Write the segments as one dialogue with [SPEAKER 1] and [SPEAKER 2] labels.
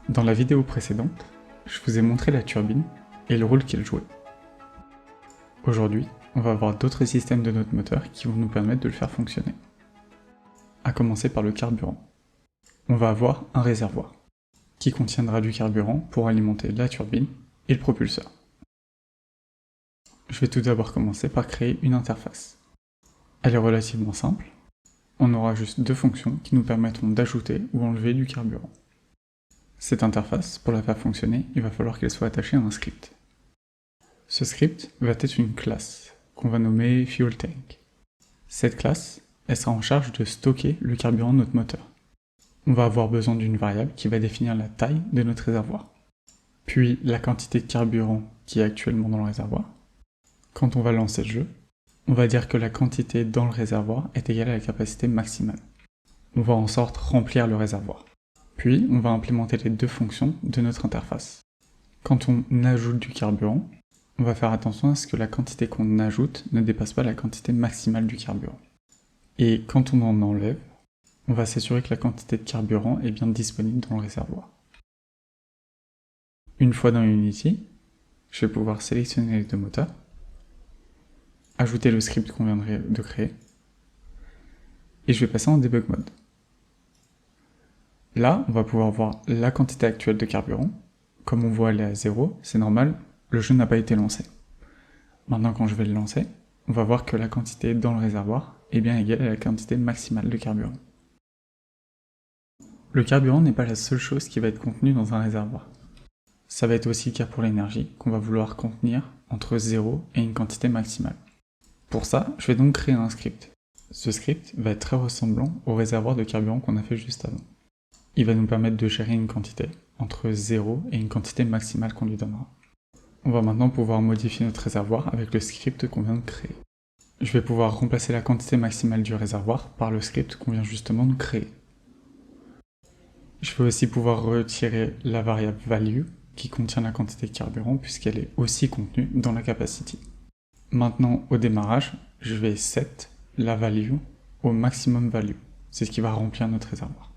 [SPEAKER 1] Dans la vidéo précédente, je vous ai montré la turbine et le rôle qu'elle jouait. Aujourd'hui, on va voir d'autres systèmes de notre moteur qui vont nous permettre de le faire fonctionner. À commencer par le carburant. On va avoir un réservoir qui contiendra du carburant pour alimenter la turbine et le propulseur. Je vais tout d'abord commencer par créer une interface. Elle est relativement simple. On aura juste deux fonctions qui nous permettront d'ajouter ou enlever du carburant. Cette interface, pour la faire fonctionner, il va falloir qu'elle soit attachée à un script. Ce script va être une classe, qu'on va nommer Fuel Tank. Cette classe, elle sera en charge de stocker le carburant de notre moteur. On va avoir besoin d'une variable qui va définir la taille de notre réservoir, puis la quantité de carburant qui est actuellement dans le réservoir. Quand on va lancer le jeu, on va dire que la quantité dans le réservoir est égale à la capacité maximale. On va en sorte remplir le réservoir. Puis, on va implémenter les deux fonctions de notre interface. Quand on ajoute du carburant, on va faire attention à ce que la quantité qu'on ajoute ne dépasse pas la quantité maximale du carburant. Et quand on en enlève, on va s'assurer que la quantité de carburant est bien disponible dans le réservoir. Une fois dans Unity, je vais pouvoir sélectionner les deux moteurs, ajouter le script qu'on vient de créer, et je vais passer en debug mode. Là, on va pouvoir voir la quantité actuelle de carburant. Comme on voit, elle est à 0, c'est normal, le jeu n'a pas été lancé. Maintenant, quand je vais le lancer, on va voir que la quantité dans le réservoir est bien égale à la quantité maximale de carburant. Le carburant n'est pas la seule chose qui va être contenue dans un réservoir. Ça va être aussi le cas pour l'énergie, qu'on va vouloir contenir entre 0 et une quantité maximale. Pour ça, je vais donc créer un script. Ce script va être très ressemblant au réservoir de carburant qu'on a fait juste avant. Il va nous permettre de gérer une quantité entre 0 et une quantité maximale qu'on lui donnera. On va maintenant pouvoir modifier notre réservoir avec le script qu'on vient de créer. Je vais pouvoir remplacer la quantité maximale du réservoir par le script qu'on vient justement de créer. Je vais aussi pouvoir retirer la variable value qui contient la quantité de carburant puisqu'elle est aussi contenue dans la capacity. Maintenant, au démarrage, je vais set la value au maximum value. C'est ce qui va remplir notre réservoir.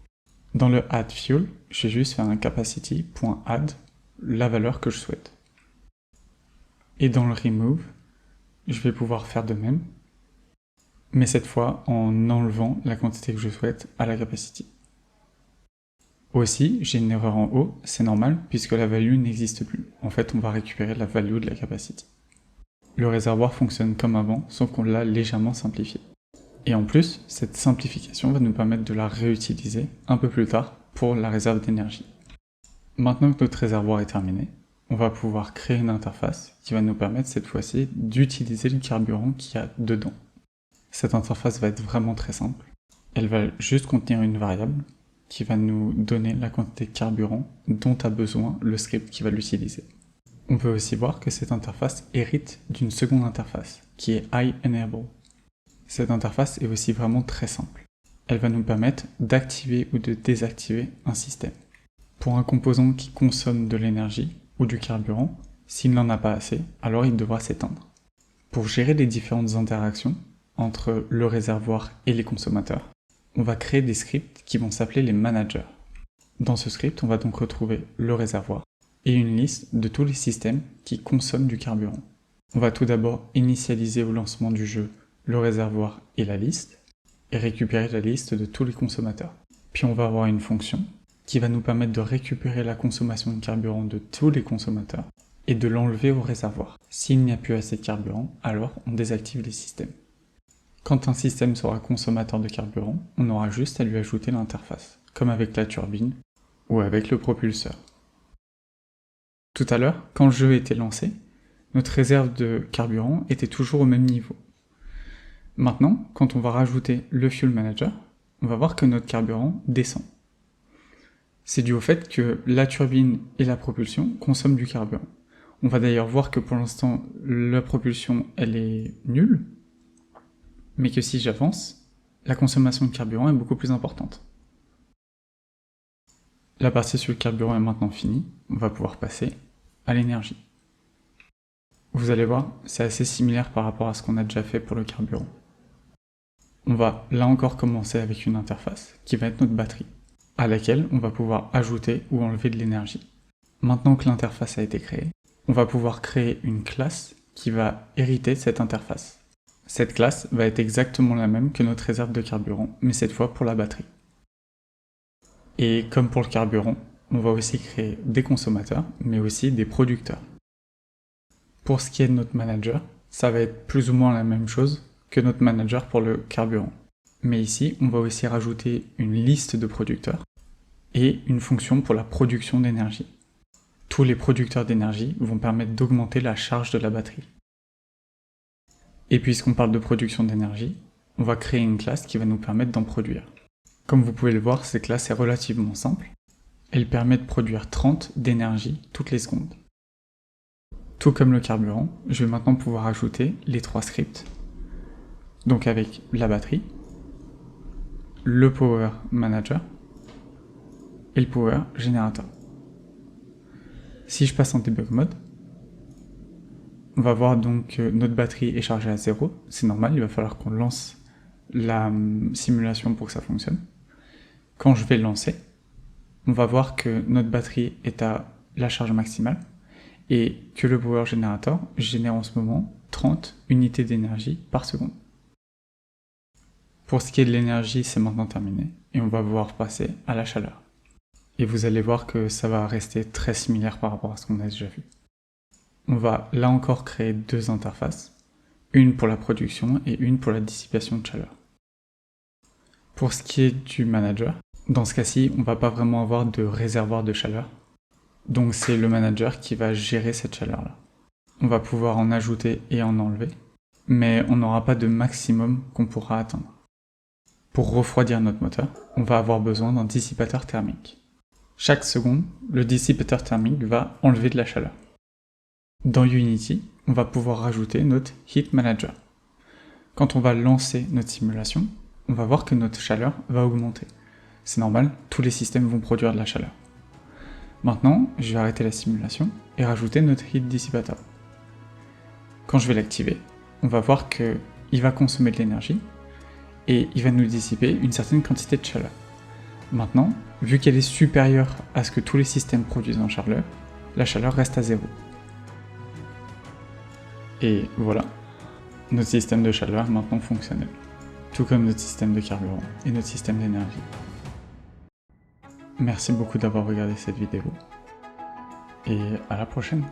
[SPEAKER 1] Dans le add fuel, je vais juste faire un capacity.add la valeur que je souhaite. Et dans le remove, je vais pouvoir faire de même, mais cette fois en enlevant la quantité que je souhaite à la capacity. Aussi, j'ai une erreur en haut, c'est normal puisque la value n'existe plus. En fait, on va récupérer la value de la capacity. Le réservoir fonctionne comme avant, sauf qu'on l'a légèrement simplifié. Et en plus, cette simplification va nous permettre de la réutiliser un peu plus tard pour la réserve d'énergie. Maintenant que notre réservoir est terminé, on va pouvoir créer une interface qui va nous permettre cette fois-ci d'utiliser le carburant qu'il y a dedans. Cette interface va être vraiment très simple. Elle va juste contenir une variable qui va nous donner la quantité de carburant dont a besoin le script qui va l'utiliser. On peut aussi voir que cette interface hérite d'une seconde interface, qui est IEnable. Cette interface est aussi vraiment très simple. Elle va nous permettre d'activer ou de désactiver un système. Pour un composant qui consomme de l'énergie ou du carburant, s'il n'en a pas assez, alors il devra s'éteindre. Pour gérer les différentes interactions entre le réservoir et les consommateurs, on va créer des scripts qui vont s'appeler les managers. Dans ce script, on va donc retrouver le réservoir et une liste de tous les systèmes qui consomment du carburant. On va tout d'abord initialiser au lancement du jeu le réservoir et la liste, et récupérer la liste de tous les consommateurs. Puis on va avoir une fonction qui va nous permettre de récupérer la consommation de carburant de tous les consommateurs et de l'enlever au réservoir. S'il n'y a plus assez de carburant, alors on désactive les systèmes. Quand un système sera consommateur de carburant, on aura juste à lui ajouter l'interface, comme avec la turbine ou avec le propulseur. Tout à l'heure, quand le jeu était lancé, notre réserve de carburant était toujours au même niveau. Maintenant, quand on va rajouter le Fuel Manager, on va voir que notre carburant descend. C'est dû au fait que la turbine et la propulsion consomment du carburant. On va d'ailleurs voir que pour l'instant, la propulsion, elle est nulle, mais que si j'avance, la consommation de carburant est beaucoup plus importante. La partie sur le carburant est maintenant finie, on va pouvoir passer à l'énergie. Vous allez voir, c'est assez similaire par rapport à ce qu'on a déjà fait pour le carburant. On va là encore commencer avec une interface qui va être notre batterie. à laquelle on va pouvoir ajouter ou enlever de l'énergie. Maintenant que l'interface a été créée, on va pouvoir créer une classe qui va hériter de cette interface. Cette classe va être exactement la même que notre réserve de carburant, mais cette fois pour la batterie. Et comme pour le carburant, on va aussi créer des consommateurs, mais aussi des producteurs. Pour ce qui est de notre manager, ça va être plus ou moins la même chose que notre manager pour le carburant. Mais ici, on va aussi rajouter une liste de producteurs et une fonction pour la production d'énergie. Tous les producteurs d'énergie vont permettre d'augmenter la charge de la batterie. Et puisqu'on parle de production d'énergie, on va créer une classe qui va nous permettre d'en produire. Comme vous pouvez le voir, cette classe est relativement simple. Elle permet de produire 30 d'énergie toutes les secondes. Tout comme le carburant, je vais maintenant pouvoir ajouter les 3 scripts. Donc avec la batterie, le Power Manager et le Power Generator. Si je passe en debug mode, on va voir donc que notre batterie est chargée à 0. C'est normal, il va falloir qu'on lance la simulation pour que ça fonctionne. Quand je vais le lancer, on va voir que notre batterie est à la charge maximale et que le Power Generator génère en ce moment 30 unités d'énergie par seconde. Pour ce qui est de l'énergie, c'est maintenant terminé et on va pouvoir passer à la chaleur. Et vous allez voir que ça va rester très similaire par rapport à ce qu'on a déjà vu. On va là encore créer 2 interfaces, une pour la production et une pour la dissipation de chaleur. Pour ce qui est du manager, dans ce cas-ci, on ne va pas vraiment avoir de réservoir de chaleur. Donc c'est le manager qui va gérer cette chaleur-là. On va pouvoir en ajouter et en enlever, mais on n'aura pas de maximum qu'on pourra atteindre. Pour refroidir notre moteur, on va avoir besoin d'un dissipateur thermique. Chaque seconde, le dissipateur thermique va enlever de la chaleur. Dans Unity, on va pouvoir rajouter notre Heat Manager. Quand on va lancer notre simulation, on va voir que notre chaleur va augmenter. C'est normal, tous les systèmes vont produire de la chaleur. Maintenant, je vais arrêter la simulation et rajouter notre Heat Dissipator. Quand je vais l'activer, on va voir qu'il va consommer de l'énergie et il va nous dissiper une certaine quantité de chaleur. Maintenant, vu qu'elle est supérieure à ce que tous les systèmes produisent en chaleur, la chaleur reste à 0. Et voilà, notre système de chaleur est maintenant fonctionnel, tout comme notre système de carburant et notre système d'énergie. Merci beaucoup d'avoir regardé cette vidéo, et à la prochaine.